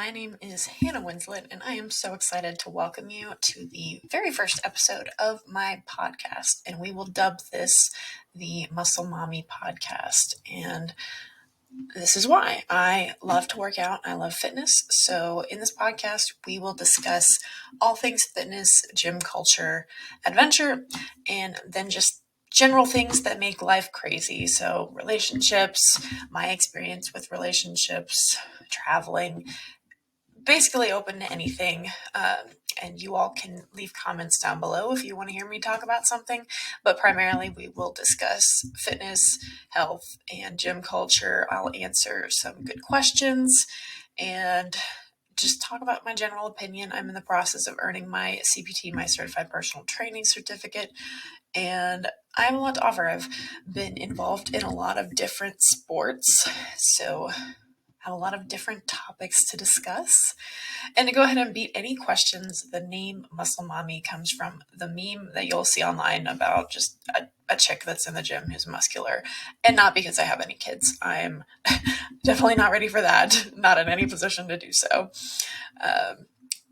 my name is Hannah Winslet, and I am so excited to welcome you to the very first episode of my podcast. And we will dub this the Muscle Mommy Podcast. And this is why I love to work out. I love fitness. So in this podcast, we will discuss all things fitness, gym culture, adventure, and then just general things that make life crazy. So relationships, my experience with relationships, traveling, basically open to anything. And you all can leave comments down below if you want to hear me talk about something. But primarily, we will discuss fitness, health, and gym culture. I'll answer some good questions and just talk about my general opinion. I'm in the process of earning my CPT, my Certified Personal Training Certificate, and I have a lot to offer. I've been involved in a lot of different sports, so I have a lot of different topics to discuss. And to go ahead and beat any questions, the name Muscle Mommy comes from the meme that you'll see online about just a chick that's in the gym who's muscular. And not because I have any kids. I'm definitely not ready for that. Not in any position to do so.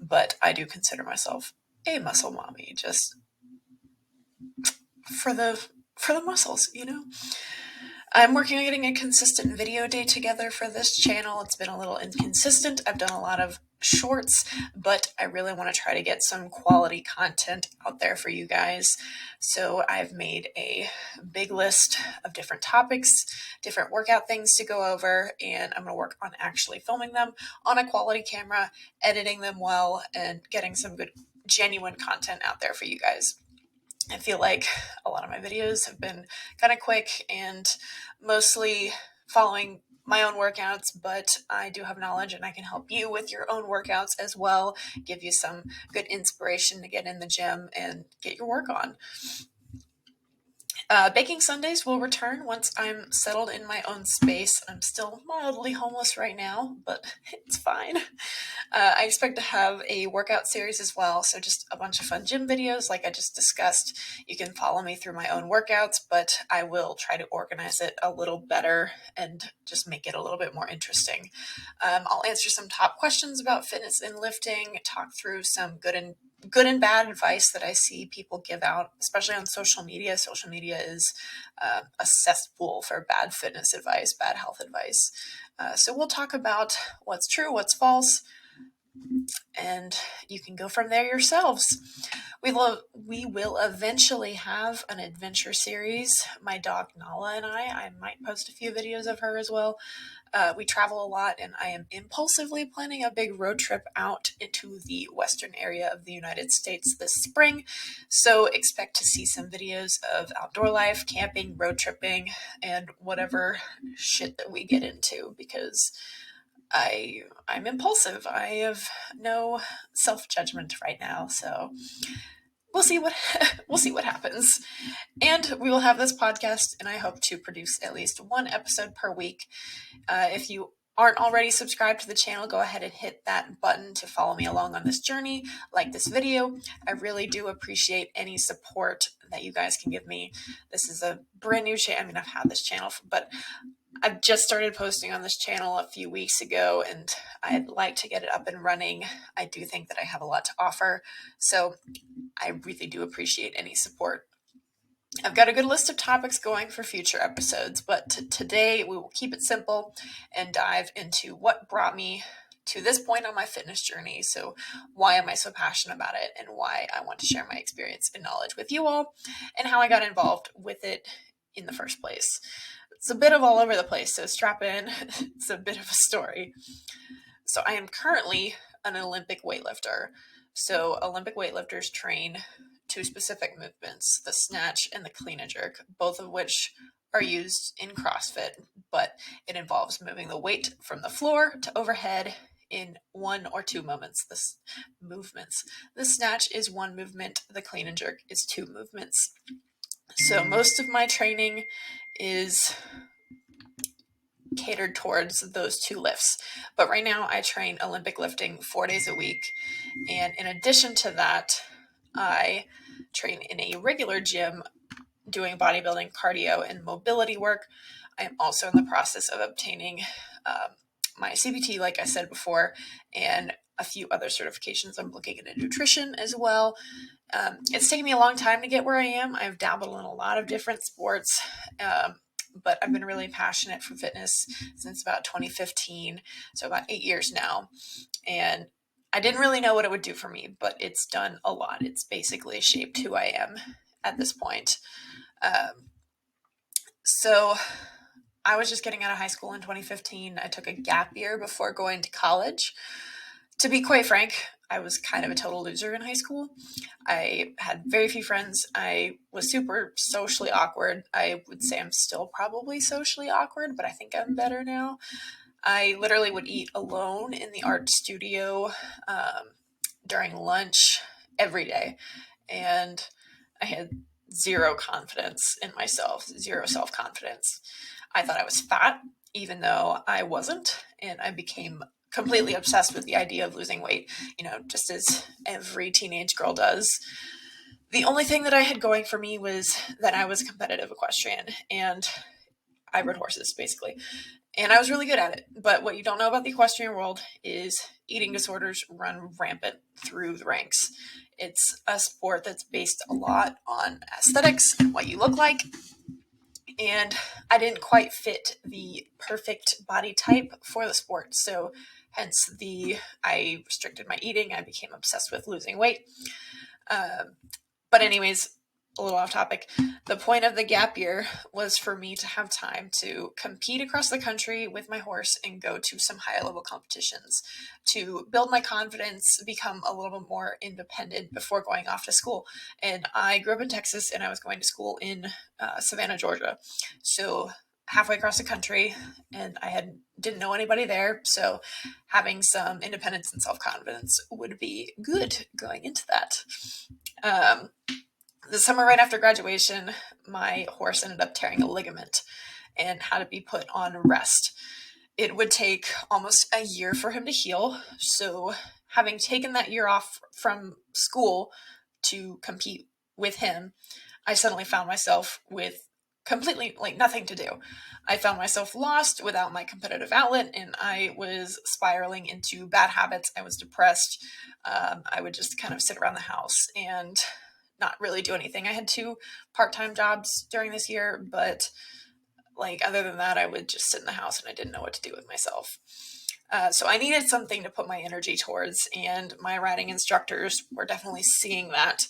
But I do consider myself a muscle mommy, just for the muscles, you know? I'm working on getting a consistent video day together for this channel. It's been a little inconsistent. I've done a lot of shorts, but I really want to try to get some quality content out there for you guys. So I've made a big list of different topics, different workout things to go over, and I'm going to work on actually filming them on a quality camera, editing them well, and getting some good, genuine content out there for you guys. I feel like a lot of my videos have been kind of quick and mostly following my own workouts, but I do have knowledge and I can help you with your own workouts as well, give you some good inspiration to get in the gym and get your work on. Baking Sundays will return once I'm settled in my own space. I'm still mildly homeless right now, but it's fine. I expect to have a workout series as well, so just a bunch of fun gym videos like I just discussed. You can follow me through my own workouts, but I will try to organize it a little better and just make it a little bit more interesting. I'll answer some top questions about fitness and lifting, talk through some good and bad advice that I see people give out, especially on social media. Social media is a cesspool for bad fitness advice, bad health advice. So we'll talk about what's true, what's false, and you can go from there yourselves. We will eventually have an adventure series. My dog Nala and I might post a few videos of her as well. We travel a lot, and I am impulsively planning a big road trip out into the western area of the United States this spring. So expect to see some videos of outdoor life, camping, road tripping, and whatever shit that we get into, because I'm impulsive. I have no self-judgment right now, so we'll see what happens. And we will have this podcast, and I hope to produce at least one episode per week. If you aren't already subscribed to the channel, go ahead and hit that button to follow me along on this journey. Like this video. I really do appreciate any support that you guys can give me. This is a brand new channel. I mean, I've had this channel, but I've just started posting on this channel a few weeks ago, and I'd like to get it up and running. I do think that I have a lot to offer, so I really do appreciate any support. I've got a good list of topics going for future episodes, but today we will keep it simple and dive into what brought me to this point on my fitness journey. So why am I so passionate about it, and why I want to share my experience and knowledge with you all, and how I got involved with it in the first place. It's a bit of all over the place, so strap in. It's a bit of a story. So I am currently an Olympic weightlifter. So Olympic weightlifters train two specific movements, the snatch and the clean and jerk, both of which are used in CrossFit, but it involves moving the weight from the floor to overhead in one or two movements. The snatch is one movement, the clean and jerk is two movements. So most of my training is catered towards those two lifts. But right now I train Olympic lifting 4 days a week. And in addition to that, I train in a regular gym doing bodybuilding, cardio, and mobility work. I am also in the process of obtaining my CBT, like I said before, and a few other certifications. I'm looking into nutrition as well. It's taken me a long time to get where I am. I've dabbled in a lot of different sports, but I've been really passionate for fitness since about 2015, so about 8 years now. And I didn't really know what it would do for me, but it's done a lot. It's basically shaped who I am at this point. So I was just getting out of high school in 2015. I took a gap year before going to college. To be quite frank, I was kind of a total loser in high school. I had very few friends. I was super socially awkward. I would say I'm still probably socially awkward, but I think I'm better now. I literally would eat alone in the art studio during lunch every day. And I had zero confidence in myself, zero self confidence. I thought I was fat, even though I wasn't. And I became completely obsessed with the idea of losing weight, just as every teenage girl does. The only thing that I had going for me was that I was a competitive equestrian and I rode horses, basically. And I was really good at it. But what you don't know about the equestrian world is eating disorders run rampant through the ranks. It's a sport that's based a lot on aesthetics and what you look like. And I didn't quite fit the perfect body type for the sport. So hence I restricted my eating. I became obsessed with losing weight. But anyways, a little off topic. The point of the gap year was for me to have time to compete across the country with my horse and go to some higher level competitions to build my confidence, become a little bit more independent before going off to school. And I grew up in Texas and I was going to school in Savannah, Georgia. So halfway across the country, and didn't know anybody there. So having some independence and self-confidence would be good going into that. The summer right after graduation, my horse ended up tearing a ligament and had to be put on rest. It would take almost a year for him to heal. So having taken that year off from school to compete with him, I suddenly found myself with completely nothing to do. I found myself lost without my competitive outlet, and I was spiraling into bad habits. I was depressed. I would just kind of sit around the house and not really do anything. I had 2 part-time jobs during this year, but other than that, I would just sit in the house and I didn't know what to do with myself. So I needed something to put my energy towards, and my riding instructors were definitely seeing that.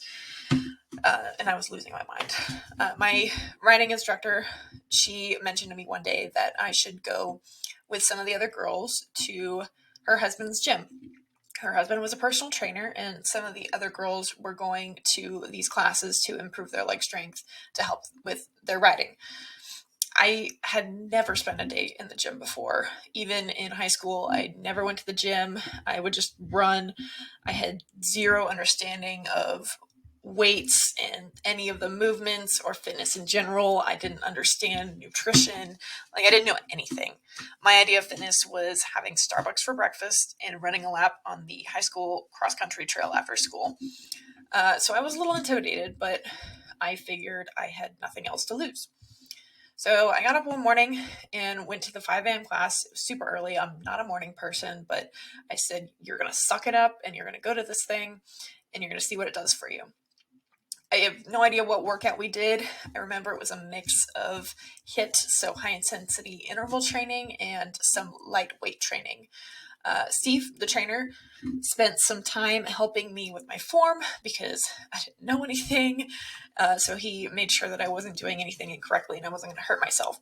And I was losing my mind. My riding instructor, she mentioned to me one day that I should go with some of the other girls to her husband's gym. Her husband was a personal trainer, and some of the other girls were going to these classes to improve their leg strength to help with their riding. I had never spent a day in the gym before. Even in high school, I never went to the gym. I would just run. I had zero understanding of weights and any of the movements or fitness in general. I didn't understand nutrition. I didn't know anything. My idea of fitness was having Starbucks for breakfast and running a lap on the high school cross-country trail after school. So I was a little intimidated, but I figured I had nothing else to lose. So I got up one morning and went to the 5 a.m. class. It was super early. I'm not a morning person, but I said, you're going to suck it up and you're going to go to this thing and you're going to see what it does for you. I have no idea what workout we did. I remember it was a mix of HIIT, so high intensity interval training, and some lightweight training. Steve, the trainer, spent some time helping me with my form because I didn't know anything. So he made sure that I wasn't doing anything incorrectly and I wasn't going to hurt myself.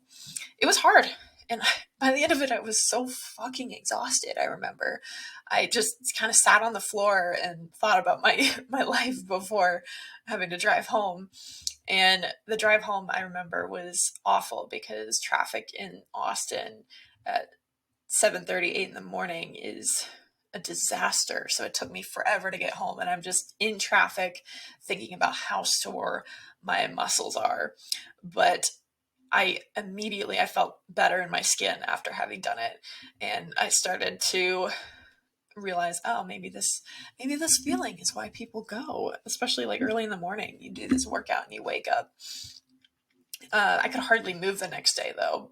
It was hard. And by the end of it, I was so fucking exhausted. I remember I just kind of sat on the floor and thought about my life before having to drive home. And the drive home, I remember, was awful because traffic in Austin at 7:30, 8 in the morning is a disaster. So it took me forever to get home. And I'm just in traffic thinking about how sore my muscles are. But I felt better in my skin after having done it. And I started to realize, oh, maybe this feeling is why people go, especially early in the morning. You do this workout and you wake up. I could hardly move the next day though,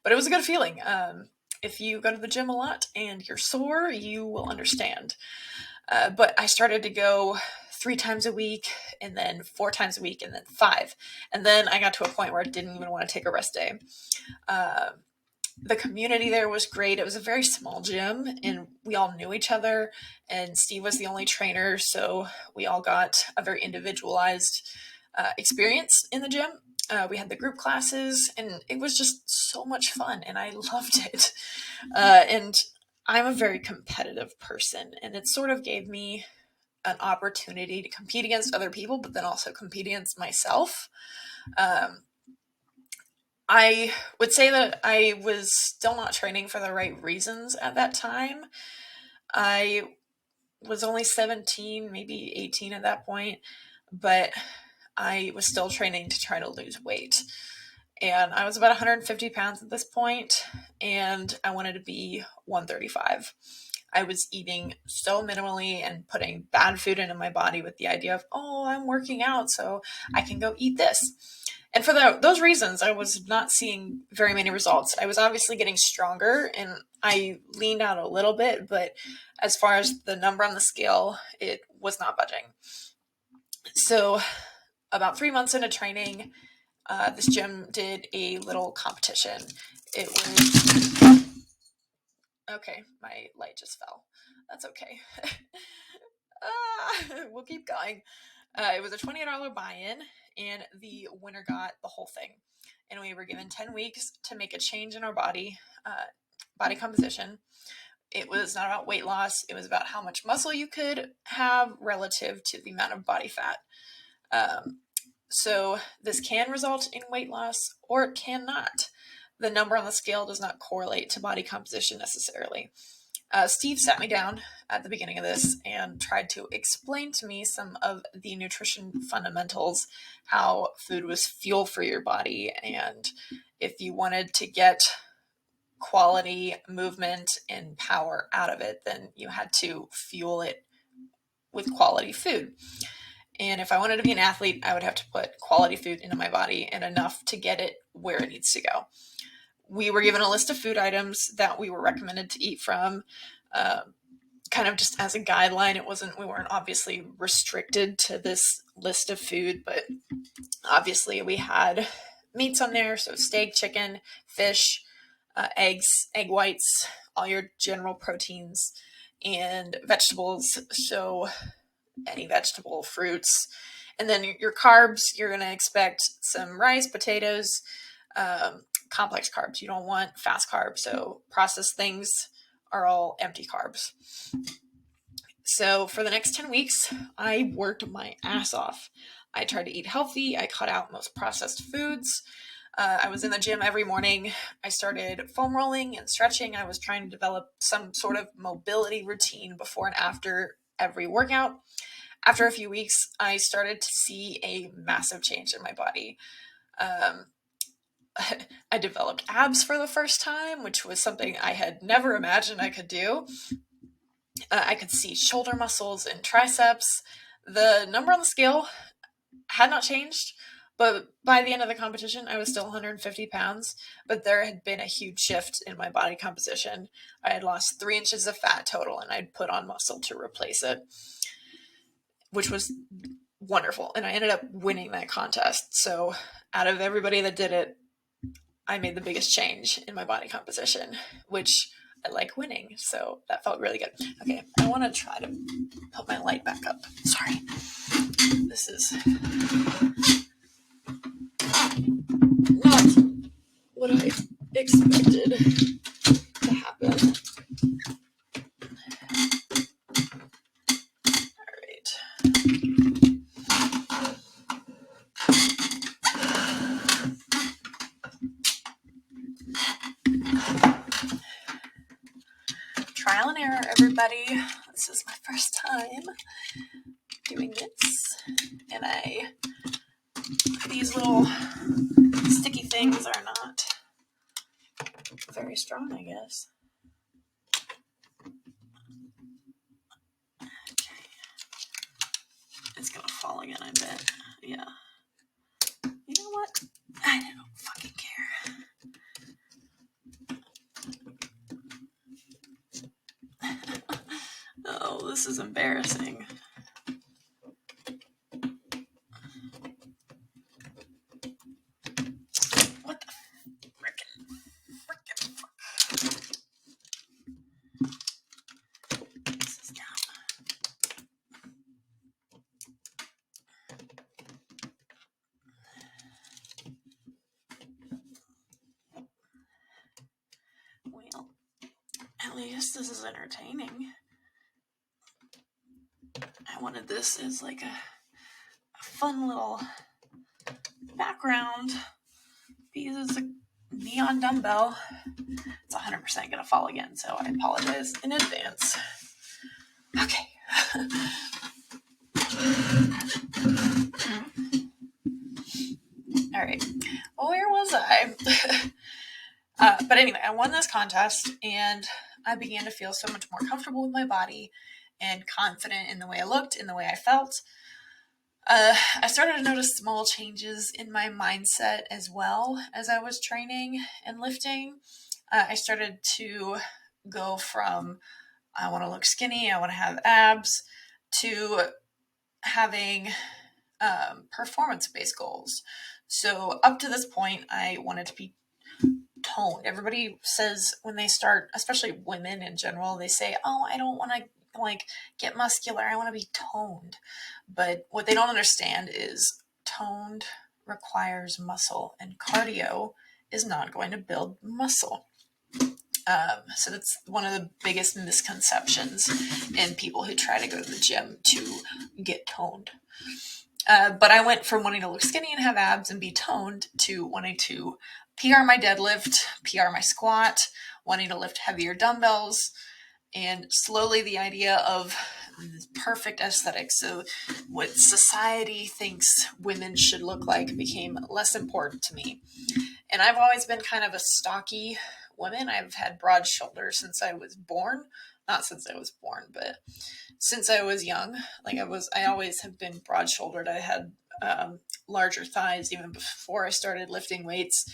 but it was a good feeling. If you go to the gym a lot and you're sore, you will understand. But I started to go 3 times a week, and then 4 times a week, and then 5. And then I got to a point where I didn't even want to take a rest day. Uh, the community there was great. It was a very small gym, and we all knew each other. And Steve was the only trainer, so we all got a very individualized experience in the gym. We had the group classes, and it was just so much fun, and I loved it. And I'm a very competitive person, and it sort of gave me an opportunity to compete against other people, but then also compete against myself. Um, I would say that I was still not training for the right reasons at that time. I was only 17, maybe 18 at that point, but I was still training to try to lose weight. And I was about 150 pounds at this point, and I wanted to be 135. I was eating so minimally and putting bad food into my body with the idea of, oh, I'm working out, so I can go eat this. And for those reasons, I was not seeing very many results. I was obviously getting stronger, and I leaned out a little bit, but as far as the number on the scale, it was not budging. So about 3 months into training, this gym did a little competition. It was, okay, my light just fell. That's okay. We'll keep going. It was a $20 buy-in, and the winner got the whole thing. And we were given 10 weeks to make a change in our body composition. It was not about weight loss. It was about how much muscle you could have relative to the amount of body fat. So this can result in weight loss, or it cannot. The number on the scale does not correlate to body composition necessarily. Steve sat me down at the beginning of this and tried to explain to me some of the nutrition fundamentals, how food was fuel for your body, and if you wanted to get quality movement and power out of it, then you had to fuel it with quality food. And if I wanted to be an athlete, I would have to put quality food into my body and enough to get it where it needs to go. We were given a list of food items that we were recommended to eat from, kind of just as a guideline. We weren't obviously restricted to this list of food, but obviously we had meats on there. So steak, chicken, fish, eggs, egg whites, all your general proteins, and vegetables. So any vegetable, fruits. And then your carbs, you're going to expect some rice, potatoes, complex carbs. You don't want fast carbs. So processed things are all empty carbs. So for the next 10 weeks, I worked my ass off. I tried to eat healthy. I cut out most processed foods. I was in the gym every morning. I started foam rolling and stretching. I was trying to develop some sort of mobility routine before and after every workout. After a few weeks, I started to see a massive change in my body. I developed abs for the first time, which was something I had never imagined I could do. I could see shoulder muscles and triceps. The number on the scale had not changed, but by the end of the competition, I was still 150 pounds, but there had been a huge shift in my body composition. I had lost 3 inches of fat total, and I'd put on muscle to replace it, which was wonderful. And I ended up winning that contest. So out of everybody that did it, I made the biggest change in my body composition, which I like winning. So that felt really good. Okay, I want to try to put my light back up. Sorry. This is not what I expected to happen. All right. Trial and error, everybody. This is my first time doing this, and these little sticky things are not very strong, I guess. Okay. It's gonna fall again, I bet. Yeah. You know what? I don't fucking care. this is embarrassing. What the frickin' fuck? This is dumb. Well, at least this is entertaining. I wanted this as like a fun little background because it's a neon dumbbell. It's 100% gonna fall again, so I apologize in advance. Okay. All right. Well, where was I? But anyway, I won this contest and I began to feel so much more comfortable with my body and confident in the way I looked, in the way I felt. I started to notice small changes in my mindset as well as I was training and lifting. I started to go from I want to look skinny, I want to have abs, to having performance-based goals. So up to this point, I wanted to be toned. Everybody says when they start, especially women in general, they say, "Oh, I don't want to like get muscular. I want to be toned." But what they don't understand is toned requires muscle, and cardio is not going to build muscle. So that's one of the biggest misconceptions in people who try to go to the gym to get toned. But I went from wanting to look skinny and have abs and be toned to wanting to PR my deadlift, PR my squat, wanting to lift heavier dumbbells, and slowly the idea of perfect aesthetics, so what society thinks women should look like, became less important to me. And I've always been kind of a stocky woman. I've had broad shoulders since I was born. Not since I was born, but since I was young. I always have been broad shouldered. I had larger thighs even before I started lifting weights.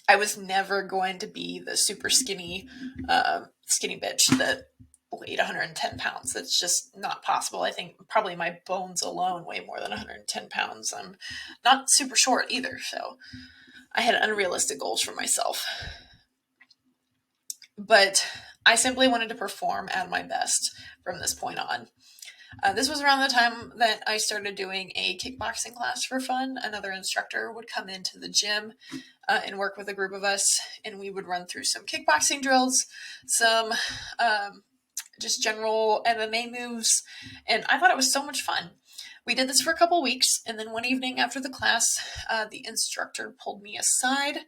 I was never going to be the super skinny bitch that weighed 110 pounds. That's just not possible. I think probably my bones alone weigh more than 110 pounds. I'm not super short either, so I had unrealistic goals for myself. But I simply wanted to perform at my best from this point on. This was around the time that I started doing a kickboxing class for fun. Another instructor would come into the gym and work with a group of us, and we would run through some kickboxing drills, some just general MMA moves, and I thought it was so much fun. We did this for a couple weeks, and then one evening after the class, the instructor pulled me aside,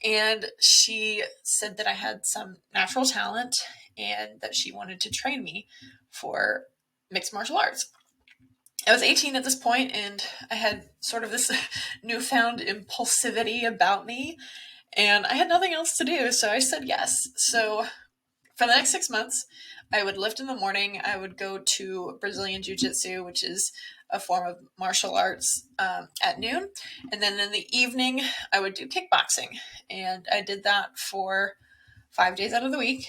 and she said that I had some natural talent and that she wanted to train me for mixed martial arts. I was 18 at this point, and I had sort of this newfound impulsivity about me, and I had nothing else to do, so I said yes. So for the next 6 months, I would lift in the morning. I would go to Brazilian Jiu-Jitsu, which is a form of martial arts, at noon. And then in the evening, I would do kickboxing. And I did that for 5 days out of the week.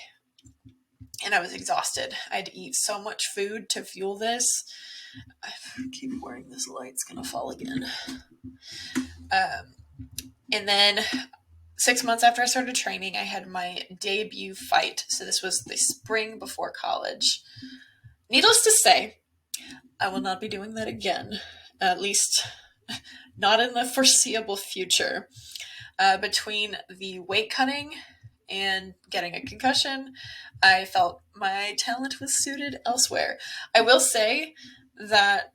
And I was exhausted. I had to eat so much food to fuel this. I keep worrying this light's going to fall again. And then 6 months after I started training, I had my debut fight. So this was the spring before college. Needless to say, I will not be doing that again, at least not in the foreseeable future. Between the weight cutting and getting a concussion, I felt my talent was suited elsewhere. I will say that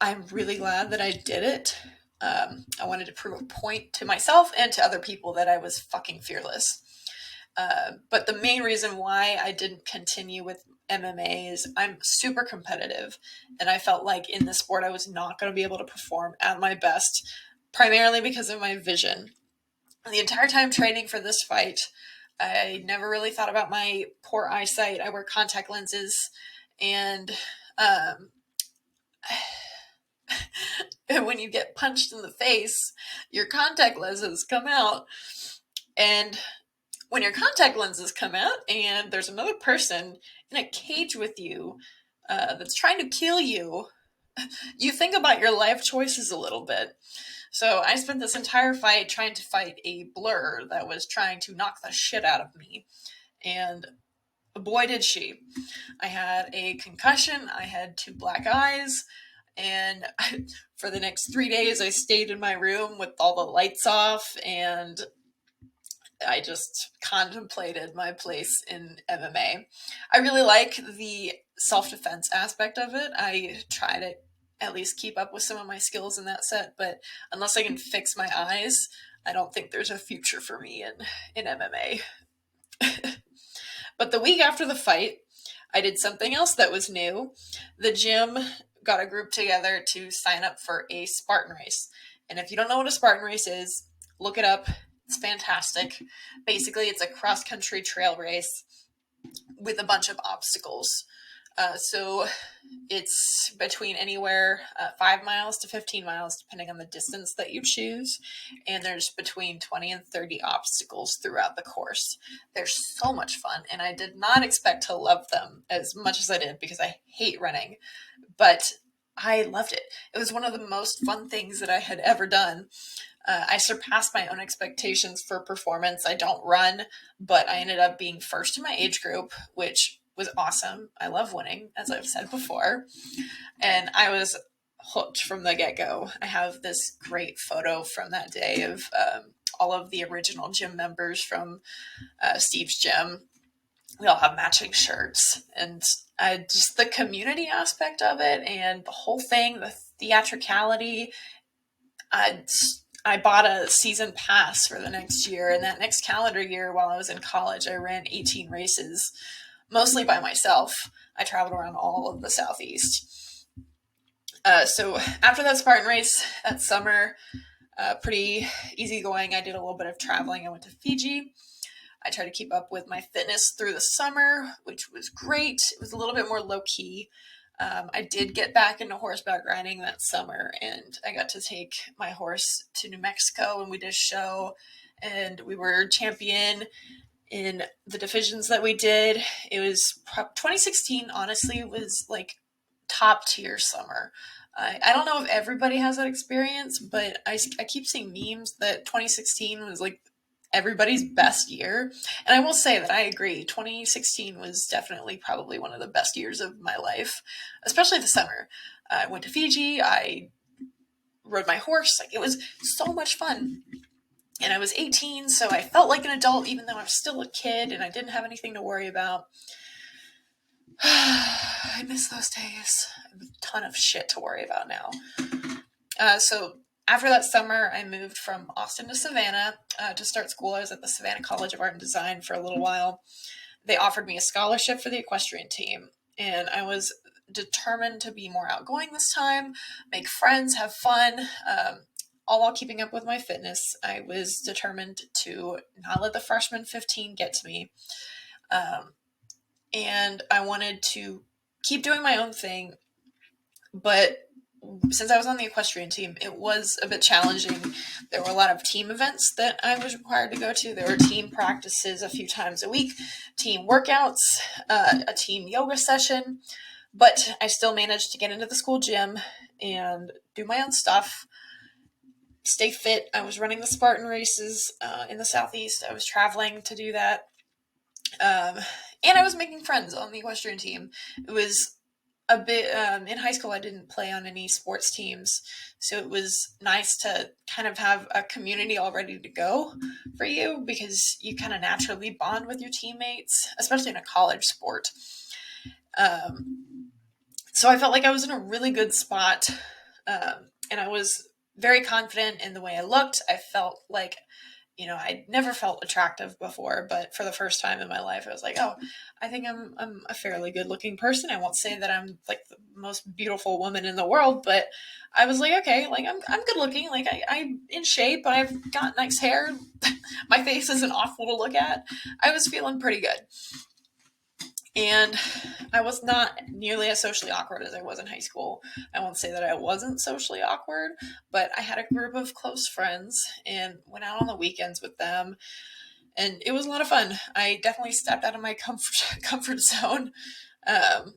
I'm really glad that I did it. I wanted to prove a point to myself and to other people that I was fucking fearless. But the main reason why I didn't continue with MMA is I'm super competitive, and I felt like in this sport I was not going to be able to perform at my best, primarily because of my vision. The entire time training for this fight, I never really thought about my poor eyesight. I wear contact lenses, and when you get punched in the face, your contact lenses come out. And when your contact lenses come out and there's another person in a cage with you that's trying to kill you, you think about your life choices a little bit. So I spent this entire fight trying to fight a blur that was trying to knock the shit out of me. And boy, did she. I had a concussion, I had two black eyes, and for the next 3 days, I stayed in my room with all the lights off, and I just contemplated my place in MMA. I really like the self defense aspect of it. I try to at least keep up with some of my skills in that set, but unless I can fix my eyes, I don't think there's a future for me in MMA. But the week after the fight, I did something else that was new. The gym got a group together to sign up for a Spartan race. And if you don't know what a Spartan race is, look it up. It's fantastic. Basically, it's a cross country trail race with a bunch of obstacles. So it's between anywhere 5 miles to 15 miles, depending on the distance that you choose. And there's between 20 and 30 obstacles throughout the course. They're so much fun, and I did not expect to love them as much as I did because I hate running. But I loved it. It was one of the most fun things that I had ever done. I surpassed my own expectations for performance. I don't run, but I ended up being first in my age group, which was awesome. I love winning, as I've said before. And I was hooked from the get go. I have this great photo from that day of all of the original gym members from Steve's gym. We all have matching shirts, and just the community aspect of it and the whole thing, the theatricality. I bought a season pass for the next year, and that next calendar year, while I was in college, I ran 18 races, mostly by myself. I traveled around all of the Southeast. So after that Spartan race that summer, pretty easygoing. I did a little bit of traveling. I went to Fiji. I tried to keep up with my fitness through the summer, which was great. It was a little bit more low key. I did get back into horseback riding that summer, and I got to take my horse to New Mexico, and we did a show, and we were champion in the divisions that we did. It was 2016, honestly, was like top tier summer. I don't know if everybody has that experience, but I keep seeing memes that 2016 was like everybody's best year. And I will say that I agree. 2016 was definitely probably one of the best years of my life, especially the summer. I went to Fiji. I rode my horse. Like, it was so much fun. And I was 18, so I felt like an adult, even though I was still a kid and I didn't have anything to worry about. I miss those days. I have a ton of shit to worry about now. So after that summer, I moved from Austin to Savannah to start school. I was at the Savannah College of Art and Design for a little while. They offered me a scholarship for the equestrian team, and I was determined to be more outgoing this time, make friends, have fun, all while keeping up with my fitness. I was determined to not let the freshman 15 get to me. And I wanted to keep doing my own thing, but since I was on the equestrian team, it was a bit challenging. There were a lot of team events that I was required to go to. There were team practices a few times a week, team workouts, a team yoga session, but I still managed to get into the school gym and do my own stuff, stay fit. I was running the Spartan races in the Southeast. I was traveling to do that. And I was making friends on the equestrian team. It was a bit in high school. I didn't play on any sports teams, so it was nice to kind of have a community all ready to go for you, because you kind of naturally bond with your teammates, especially in a college sport. So I felt like I was in a really good spot, and I was very confident in the way I looked. I felt like, I'd never felt attractive before, but for the first time in my life, I was like, oh, I think I'm a fairly good looking person. I won't say that I'm like the most beautiful woman in the world, but I was like, okay, like I'm good looking. Like I'm in shape. I've got nice hair. My face isn't awful to look at. I was feeling pretty good. And I was not nearly as socially awkward as I was in high school. I won't say that I wasn't socially awkward, but I had a group of close friends and went out on the weekends with them. and it was a lot of fun. I definitely stepped out of my comfort zone. Um,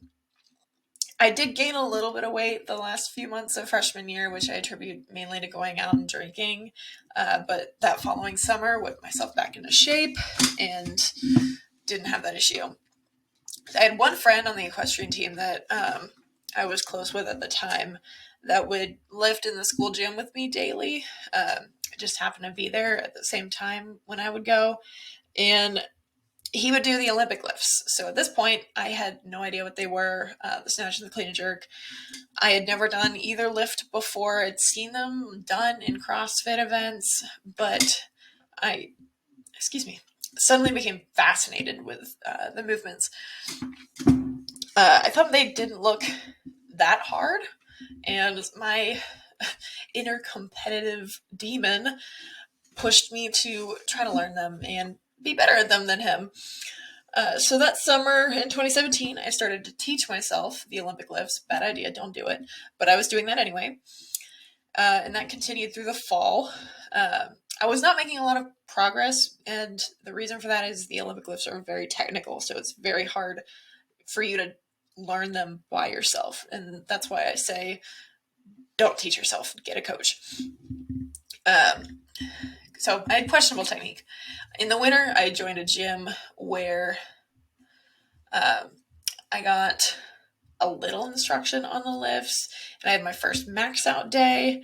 I did gain a little bit of weight the last few months of freshman year, which I attribute mainly to going out and drinking. But that following summer, whipped myself back into shape and didn't have that issue. I had one friend on the equestrian team that I was close with at the time that would lift in the school gym with me daily. I just happened to be there at the same time when I would go. And he would do the Olympic lifts. So at this point, I had no idea what they were, the snatch and the clean and jerk. I had never done either lift before. I'd seen them done in CrossFit events, but I, suddenly became fascinated with the movements. I thought they didn't look that hard, and my inner competitive demon pushed me to try to learn them and be better at them than him. So that summer in 2017, I started to teach myself the Olympic lifts. Bad idea, don't do it. But I was doing that anyway. And that continued through the fall. I was not making a lot of progress, and the reason for that is the Olympic lifts are very technical, so it's very hard for you to learn them by yourself. And that's why I say don't teach yourself, get a coach. So I had questionable technique. In the winter, I joined a gym where I got a little instruction on the lifts, and I had my first max out day.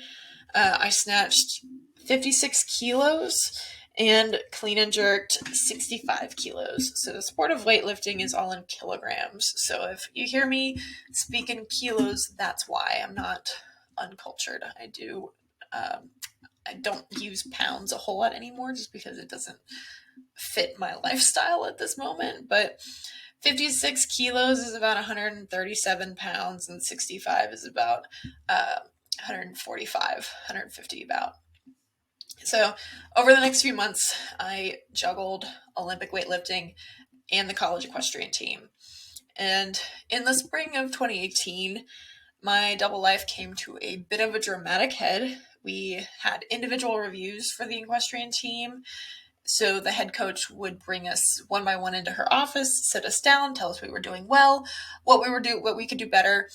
I snatched 56 kilos and clean and jerked 65 kilos. So the sport of weightlifting is all in kilograms. So if you hear me speak in kilos, that's why. I'm not uncultured. I don't use pounds a whole lot anymore just because it doesn't fit my lifestyle at this moment. But 56 kilos is about 137 pounds, and 65 is about 145, 150 about. So over the next few months, I juggled Olympic weightlifting and the college equestrian team. And in the spring of 2018, my double life came to a bit of a dramatic head. We had individual reviews for the equestrian team. So the head coach would bring us one by one into her office, sit us down, tell us we were doing well, what we could do better.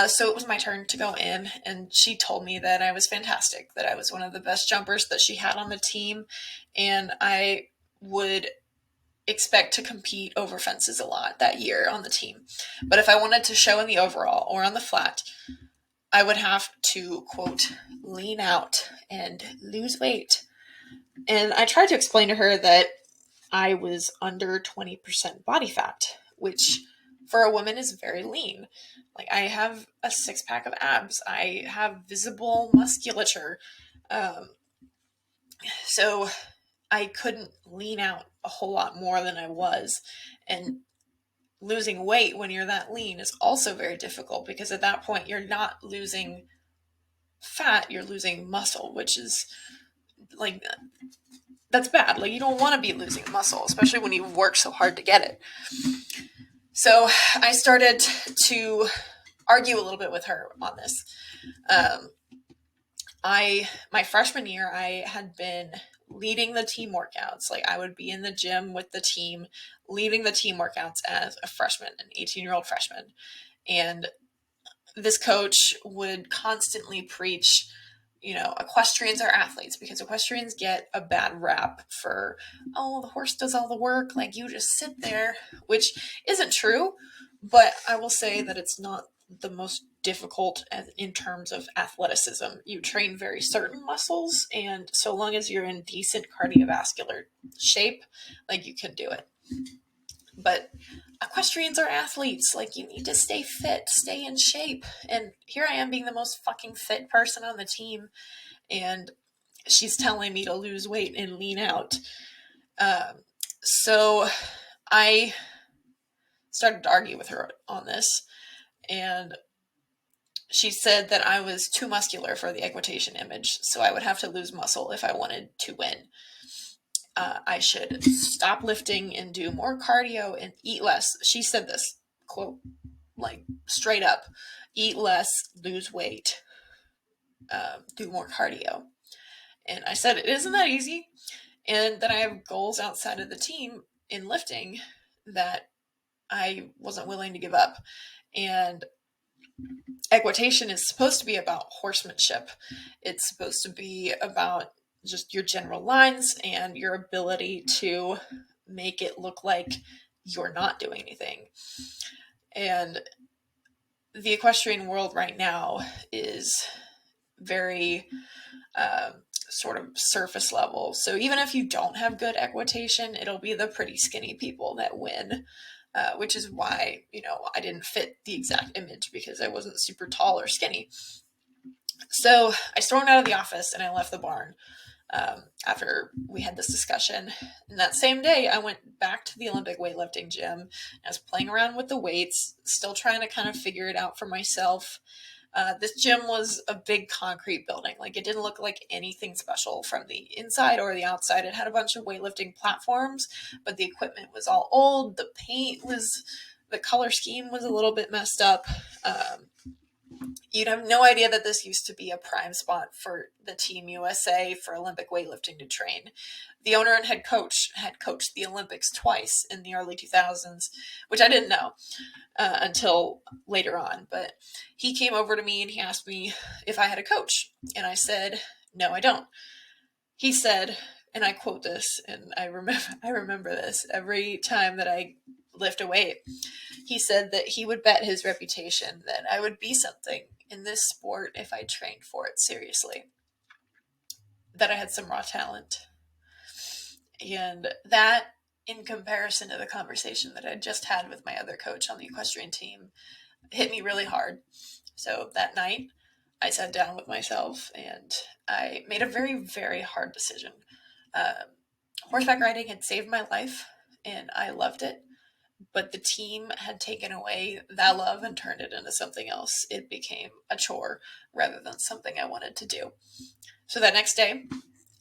So it was my turn to go in, and she told me that I was fantastic, that I was one of the best jumpers that she had on the team, and I would expect to compete over fences a lot that year on the team. But if I wanted to show in the overall or on the flat, I would have to, quote, lean out and lose weight. And I tried to explain to her that I was under 20% body fat, which for a woman is very lean. Like, I have a 6-pack of abs. I have visible musculature. So I couldn't lean out a whole lot more than I was. And losing weight when you're that lean is also very difficult, because at that point you're not losing fat, you're losing muscle, which is like, that's bad. Like, you don't want to be losing muscle, especially when you've worked so hard to get it. So I started to argue a little bit with her on this. My freshman year, I had been leading the team workouts. Like, I would be in the gym with the team, leading the team workouts as a freshman, an 18-year-old freshman. And this coach would constantly preach, equestrians are athletes, because equestrians get a bad rap for, oh, the horse does all the work, like, you just sit there, which isn't true. But I will say that it's not the most difficult in terms of athleticism. You train very certain muscles, and so long as you're in decent cardiovascular shape, like, you can do it. But equestrians are athletes. Like, you need to stay fit, stay in shape. And here I am being the most fucking fit person on the team, and she's telling me to lose weight and lean out. So I started to argue with her on this, and she said that I was too muscular for the equitation image, so I would have to lose muscle if I wanted to win. I should stop lifting and do more cardio and eat less. She said this, quote, like, straight up, eat less, lose weight, do more cardio. And I said, it isn't that easy. And then I have goals outside of the team in lifting that I wasn't willing to give up. And equitation is supposed to be about horsemanship. It's supposed to be about just your general lines and your ability to make it look like you're not doing anything. And the equestrian world right now is very sort of surface level. So even if you don't have good equitation, it'll be the pretty skinny people that win. Which is why, I didn't fit the exact image, because I wasn't super tall or skinny. So I stormed out of the office and I left the barn after we had this discussion. And that same day, I went back to the Olympic weightlifting gym. I was playing around with the weights, still trying to kind of figure it out for myself. This gym was a big concrete building. Like, it didn't look like anything special from the inside or the outside. It had a bunch of weightlifting platforms, but the equipment was all old. The color scheme was a little bit messed up. You'd have no idea that this used to be a prime spot for the Team USA for Olympic weightlifting to train. The owner and head coach had coached the Olympics twice in the early 2000s, which I didn't know until later on. But he came over to me and he asked me if I had a coach. And I said, no, I don't. He said, and I quote this, and I remember this every time that I lift a weight. He said that he would bet his reputation that I would be something in this sport if I trained for it seriously, that I had some raw talent. And that, in comparison to the conversation that I just had with my other coach on the equestrian team, hit me really hard. So that night, I sat down with myself and I made a very, very hard decision. Horseback riding had saved my life and I loved it. But the team had taken away that love and turned it into something else. It became a chore rather than something I wanted to do. So that next day,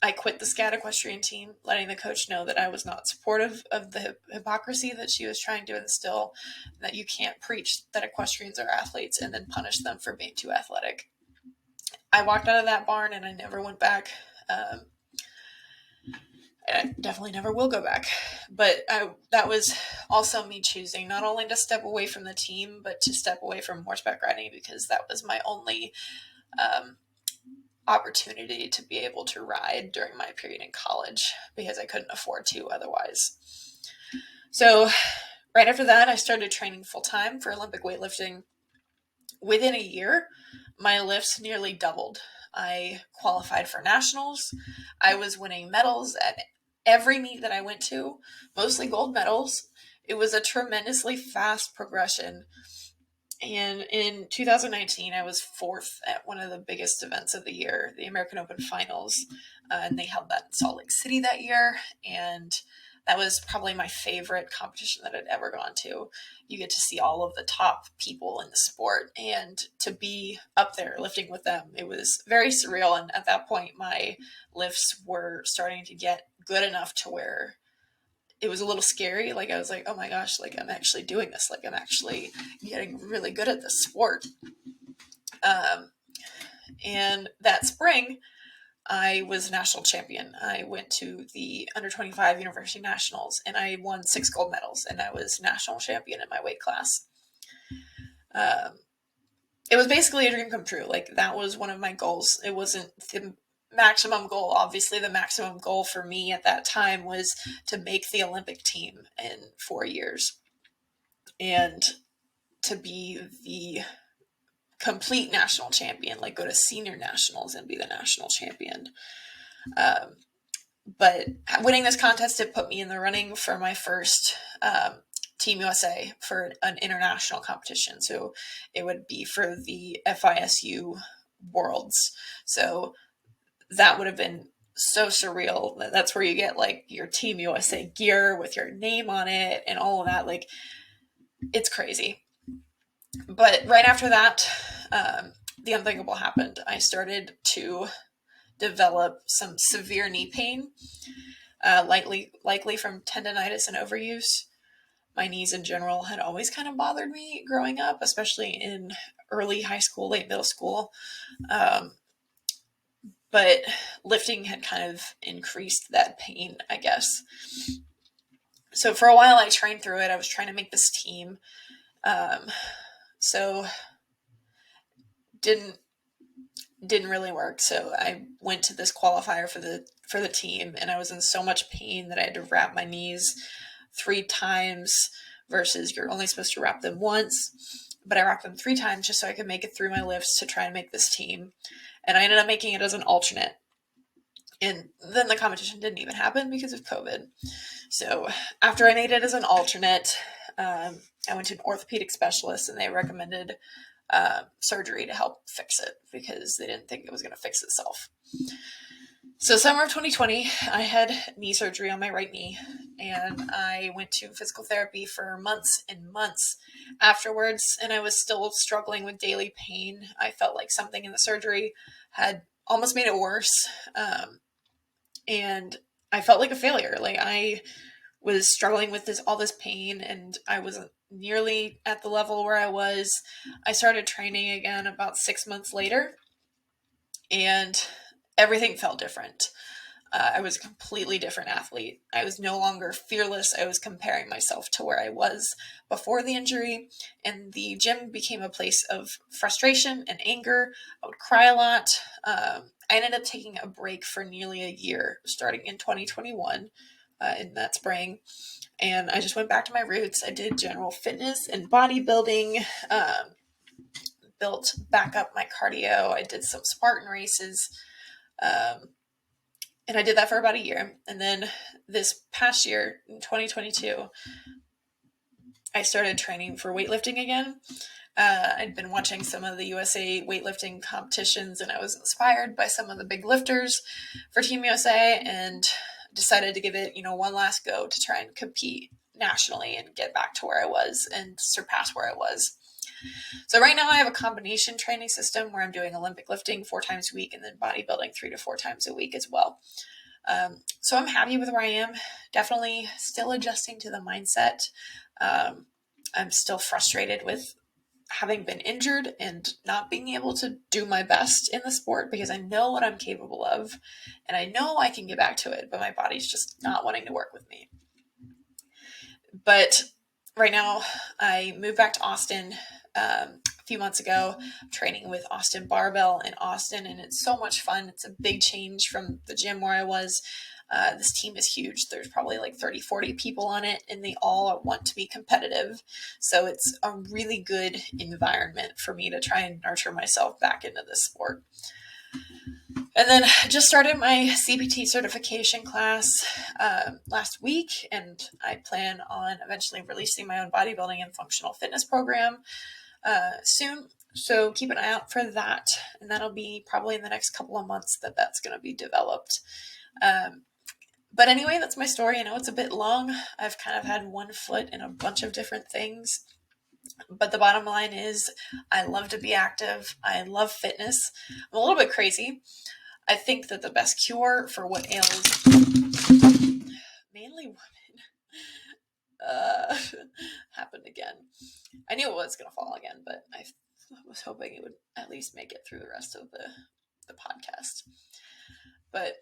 I quit the SCAD equestrian team, letting the coach know that I was not supportive of the hypocrisy that she was trying to instill, that you can't preach that equestrians are athletes and then punish them for being too athletic. I walked out of that barn and I never went back. I definitely never will go back. But that was also me choosing not only to step away from the team, but to step away from horseback riding, because that was my only opportunity to be able to ride during my period in college, because I couldn't afford to otherwise. So right after that, I started training full-time for Olympic weightlifting. Within a year, my lifts nearly doubled. I qualified for nationals. I was winning medals at every meet that I went to, mostly gold medals. It was a tremendously fast progression. And in 2019, I was fourth at one of the biggest events of the year, the American Open Finals. And they held that in Salt Lake City that year. And that was probably my favorite competition that I'd ever gone to. You get to see all of the top people in the sport, and to be up there lifting with them, it was very surreal. And at that point, my lifts were starting to get good enough to where it was a little scary. Like, I was like, oh my gosh, like, I'm actually doing this. Like, I'm actually getting really good at this sport. And that spring, I was national champion. I went to the under 25 university nationals and I won 6 gold medals, and I was national champion in my weight class. It was basically a dream come true. Like, that was one of my goals. It wasn't the maximum goal. Obviously, the maximum goal for me at that time was to make the Olympic team in 4 years and to be the complete national champion, like go to senior nationals and be the national champion. But winning this contest, it put me in the running for my first Team USA for an international competition. So it would be for the FISU Worlds. So that would have been so surreal. That's where you get like your Team USA gear with your name on it and all of that. Like, it's crazy. But right after that, the unthinkable happened. I started to develop some severe knee pain, likely from tendonitis and overuse. My knees in general had always kind of bothered me growing up, especially in early high school, late middle school. But but lifting had kind of increased that pain, I guess. So for a while I trained through it. I was trying to make this team. So didn't really work. So I went to this qualifier for the team, and I was in so much pain that I had to wrap my knees 3 times versus you're only supposed to wrap them once. But I wrapped them 3 times just so I could make it through my lifts to try and make this team. And I ended up making it as an alternate. And then the competition didn't even happen because of COVID. So after I made it as an alternate, I went to an orthopedic specialist, and they recommended surgery to help fix it because they didn't think it was going to fix itself. So summer of 2020, I had knee surgery on my right knee, and I went to physical therapy for months and months afterwards, and I was still struggling with daily pain. I felt like something in the surgery had almost made it worse, and I felt like a failure. Like I was struggling with all this pain, and I wasn't nearly at the level where I was. I started training again about 6 months later, and everything felt different. I was a completely different athlete. I was no longer fearless. I was comparing myself to where I was before the injury, and the gym became a place of frustration and anger. I would cry a lot. I ended up taking a break for nearly a year, starting in 2021 in that spring. And I just went back to my roots. I did general fitness and bodybuilding, built back up my cardio. I did some Spartan races. And I did that for about a year. And then this past year, in 2022, I started training for weightlifting again. I'd been watching some of the USA weightlifting competitions, and I was inspired by some of the big lifters for Team USA, and decided to give it, one last go to try and compete nationally and get back to where I was and surpass where I was. So right now I have a combination training system where I'm doing Olympic lifting 4 times a week and then bodybuilding 3 to 4 times a week as well. So I'm happy with where I am. Definitely still adjusting to the mindset. I'm still frustrated with having been injured and not being able to do my best in the sport because I know what I'm capable of and I know I can get back to it, but my body's just not wanting to work with me. But right now I moved back to Austin a few months ago. I'm training with Austin Barbell in Austin, and it's so much fun. It's a big change from the gym where I was. This team is huge. There's probably like 30, 40 people on it, and they all want to be competitive. So it's a really good environment for me to try and nurture myself back into this sport. And then I just started my CPT certification class last week, and I plan on eventually releasing my own bodybuilding and functional fitness program soon. So keep an eye out for that, and that'll be probably in the next couple of months that's going to be developed. But anyway, that's my story. I know it's a bit long. I've kind of had one foot in a bunch of different things. But the bottom line is I love to be active. I love fitness. I'm a little bit crazy. I think that the best cure for what ails mainly women happened again. I knew it was going to fall again, but I was hoping it would at least make it through the rest of the podcast. But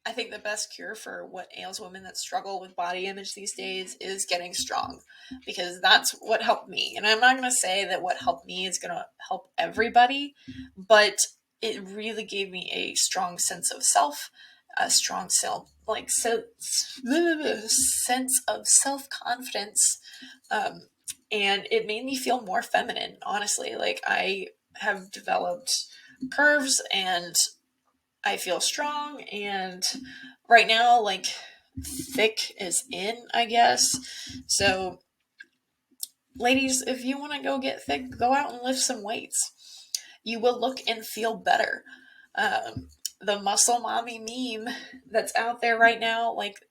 I think the best cure for what ails women that struggle with body image these days is getting strong, because that's what helped me. And I'm not going to say that what helped me is going to help everybody, but it really gave me a strong sense of self, a strong sense of self-confidence. And it made me feel more feminine, honestly. Like I have developed curves and I feel strong, and right now, like, thick is in, I guess. So, ladies, if you want to go get thick, go out and lift some weights. You will look and feel better. The muscle mommy meme that's out there right now, like,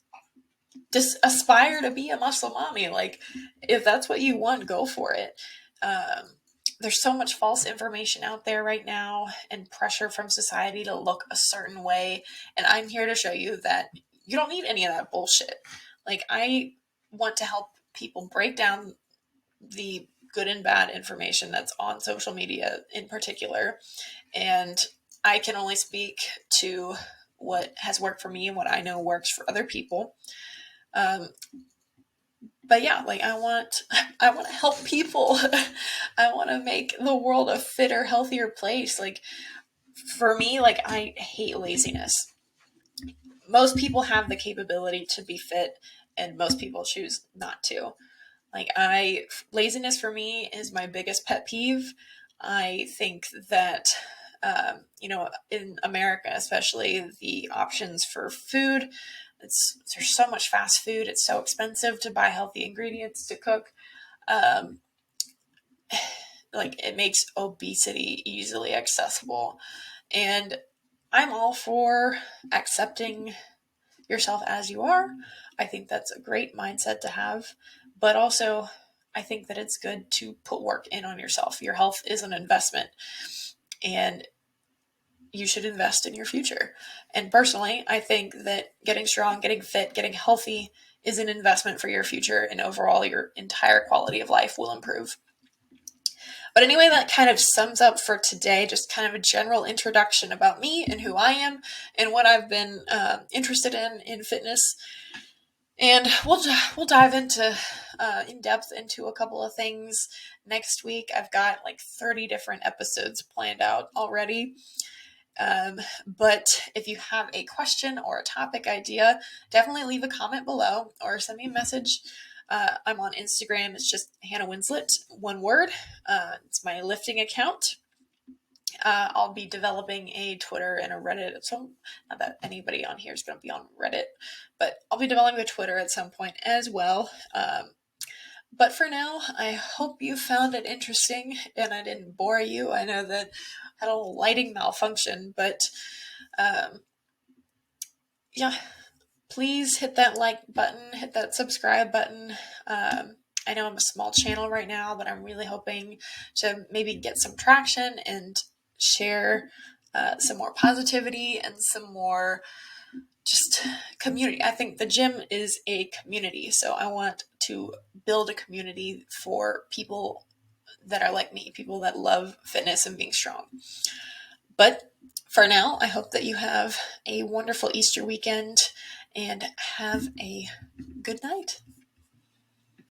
just aspire to be a muscle mommy. Like, if that's what you want, go for it. There's so much false information out there right now and pressure from society to look a certain way. And I'm here to show you that you don't need any of that bullshit. Like, I want to help people break down the good and bad information that's on social media in particular. And I can only speak to what has worked for me and what I know works for other people. But yeah, like I want to help people. I want to make the world a fitter, healthier place. Like for me, like I hate laziness. Most people have the capability to be fit, and most people choose not to. Laziness for me is my biggest pet peeve. I think that, in America, especially, the options for food, there's so much fast food. It's so expensive to buy healthy ingredients to cook. Um, like it makes obesity easily accessible. And I'm all for accepting yourself as you are. I think that's a great mindset to have. But also, I think that it's good to put work in on yourself. Your health is an investment, and you should invest in your future. And personally, I think that getting strong, getting fit, getting healthy is an investment for your future, and overall, your entire quality of life will improve. But anyway, that kind of sums up for today, just kind of a general introduction about me and who I am and what I've been interested in fitness. And we'll dive into in depth into a couple of things next week. I've got like 30 different episodes planned out already. But if you have a question or a topic idea, definitely leave a comment below or send me a message. I'm on Instagram. It's just Hannah Winslet, one word. It's my lifting account. I'll be developing a Twitter and a Reddit. So not that anybody on here is going to be on Reddit, but I'll be developing a Twitter at some point as well. But for now, I hope you found it interesting and I didn't bore you. I know that I had a little lighting malfunction, but yeah, please hit that like button, hit that subscribe button. I know I'm a small channel right now, but I'm really hoping to maybe get some traction and share some more positivity and some more just community. I think the gym is a community, so I want to build a community for people that are like me, people that love fitness and being strong. But for now, I hope that you have a wonderful Easter weekend and have a good night.